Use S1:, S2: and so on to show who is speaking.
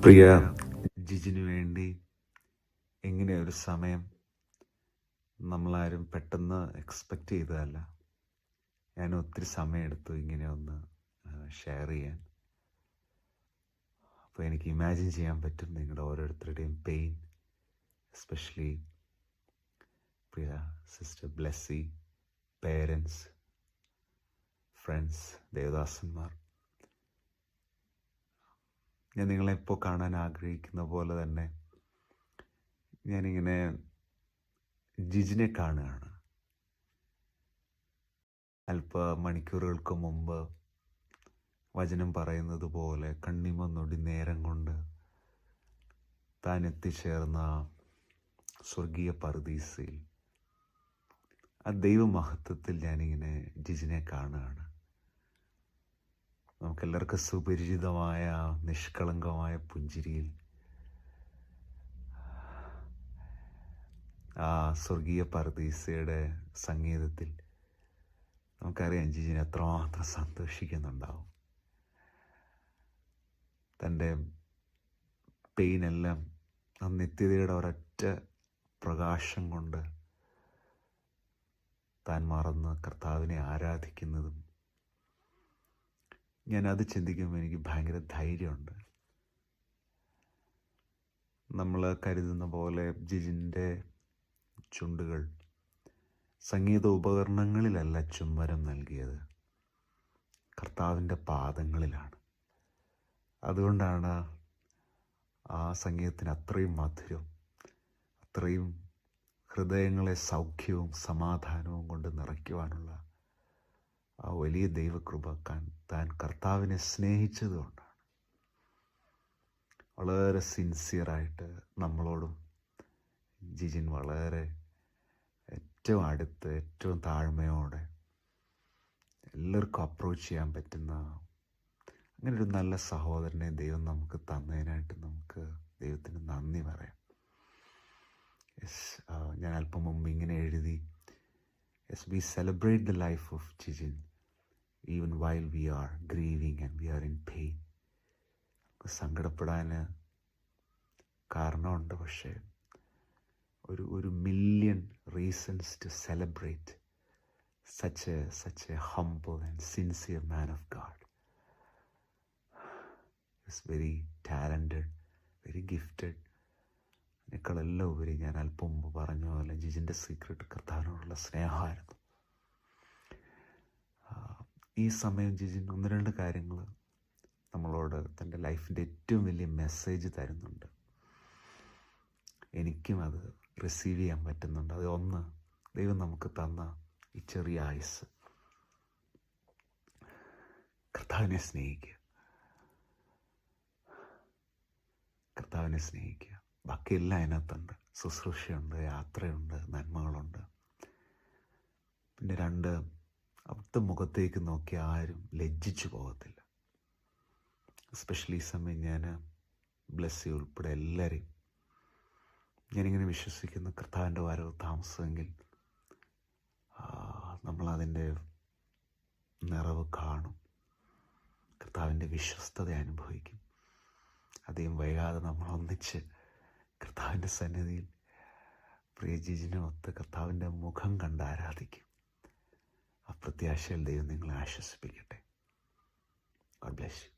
S1: പ്രിയ ജിജിനു വേണ്ടി ഇങ്ങനെ ഒരു സമയം നമ്മളാരും പെട്ടെന്ന് എക്സ്പെക്റ്റ് ചെയ്തതല്ല. ഞാൻ ഒത്തിരി സമയമെടുത്തു ഇങ്ങനെ ഒന്ന് ഷെയർ ചെയ്യാൻ. അപ്പോൾ എനിക്ക് ഇമാജിൻ ചെയ്യാൻ പറ്റും നിങ്ങളുടെ ഓരോരുത്തരുടെയും പെയിൻ, എസ്പെഷ്യലി പ്രിയ സിസ്റ്റർ ബ്ലെസ്സി, പേരൻസ്, ഫ്രണ്ട്സ്, ദേവദാസന്മാർ. ഞാൻ നിങ്ങളെപ്പോൾ കാണാൻ ആഗ്രഹിക്കുന്ന പോലെ തന്നെ ഞാനിങ്ങനെ ജിജിനെ കാണുകയാണ്. അല്പ മണിക്കൂറുകൾക്ക് മുമ്പ് വചനം പറയുന്നത് പോലെ കണ്ണിമ നൊടി നേരം കൊണ്ട് താൻ എത്തിച്ചേർന്ന സ്വർഗീയ പറുദീസയിൽ ആ ദൈവമഹത്വത്തിൽ ഞാനിങ്ങനെ ജിജിനെ കാണുകയാണ്. നമുക്കെല്ലാവർക്കും സുപരിചിതമായ നിഷ്കളങ്കമായ പുഞ്ചിരിയിൽ ആ സ്വർഗീയ പറുദീസയുടെ സംഗീതത്തിൽ നമുക്കറിയാം ജിജിനെ എത്രമാത്രം സന്തോഷിക്കുന്നുണ്ടാവും. തൻ്റെ പെയിനെല്ലാം ആ നിത്യതയുടെ ഒരൊറ്റ പ്രകാശം കൊണ്ട് താൻ മറന്ന് കർത്താവിനെ ആരാധിക്കുന്നതും ഞാനത് ചിന്തിക്കുമ്പോൾ എനിക്ക് ഭയങ്കര ധൈര്യമുണ്ട്. നമ്മൾ കരുതുന്ന പോലെ ജിജിൻ്റെ ചുണ്ടുകൾ സംഗീത ഉപകരണങ്ങളിലല്ല ചുംബനം നൽകിയത്, കർത്താവിൻ്റെ പാദങ്ങളിലാണ്. അതുകൊണ്ടാണ് ആ സംഗീതത്തിന് അത്രയും മധുരം, അത്രയും ഹൃദയങ്ങളെ സൗഖ്യവും സമാധാനവും കൊണ്ട് നിറയ്ക്കുവാനുള്ള ആ വലിയ ദൈവകൃപ താൻ കർത്താവിനെ സ്നേഹിച്ചതുകൊണ്ടാണ്. വളരെ സിൻസിയറായിട്ട് നമ്മളോടും ജിജിൻ വളരെ ഏറ്റവും അടുത്ത്, ഏറ്റവും താഴ്മയോടെ എല്ലാവർക്കും അപ്രോച്ച് ചെയ്യാൻ പറ്റുന്ന അങ്ങനൊരു നല്ല സഹോദരനെ ദൈവം നമുക്ക് തന്നതിനായിട്ട് നമുക്ക് ദൈവത്തിന് നന്ദി പറയാം. ഞാൻ അല്പം മുമ്പ് ഇങ്ങനെ എഴുതി, Yes, we celebrate the life of Jijin even while we are grieving and we are in pain. സങ്കടപ്പെടാൻ കാരണമുണ്ട്, പക്ഷേ ഒരു million reasons to celebrate such a humble and sincere man of God. He's very talented, very gifted. അതിനേക്കാളെല്ലാം ഉപരി ഞാൻ അല്പം മുമ്പ് പറഞ്ഞ പോലെ ജിജിൻ്റെ secret കർത്താവിനോടുള്ള സ്നേഹമായിരുന്നു. ഈ സമയം ജിജിൻ ഒന്ന് രണ്ട് കാര്യങ്ങൾ നമ്മളോട് തൻ്റെ ലൈഫിൻ്റെ ഏറ്റവും വലിയ മെസ്സേജ് തരുന്നുണ്ട്. എനിക്കും അത് റിസീവ് ചെയ്യാൻ പറ്റുന്നുണ്ട്. അത് ഒന്ന്, ദൈവം നമുക്ക് തന്ന ഈ ചെറിയ ആയുസ്, കർത്താവിനെ സ്നേഹിക്കുക, കർത്താവിനെ സ്നേഹിക്കുക. ബാക്കിയെല്ലാം അതിനകത്തുണ്ട്. ശുശ്രൂഷയുണ്ട്, യാത്രയുണ്ട്, നന്മകളുണ്ട്. പിന്നെ രണ്ട്, അവിടുത്തെ മുഖത്തേക്ക് നോക്കി ആരും ലജ്ജിച്ചു പോകത്തില്ല. എസ്പെഷ്യലി ഈ സമയം ഞാൻ ബ്ലെസ്സി ഉൾപ്പെടെ എല്ലാവരെയും ഞാനിങ്ങനെ വിശ്വസിക്കുന്ന കർത്താവിൻ്റെ വരവ് താമസമെങ്കിൽ നമ്മളതിൻ്റെ നിറവ് കാണും, കർത്താവിൻ്റെ വിശ്വസ്തത അനുഭവിക്കും. അധികം വൈകാതെ നമ്മൾ ഒന്നിച്ച് കർത്താവിൻ്റെ സന്നിധിയിൽ പ്രിയ ജിജിനൊത്ത് കർത്താവിൻ്റെ മുഖം കണ്ട് ആരാധിക്കും. ആ പ്രത്യാശയിൽ ദൈവം നിങ്ങളെ ആശ്വസിപ്പിക്കട്ടെ. God bless you.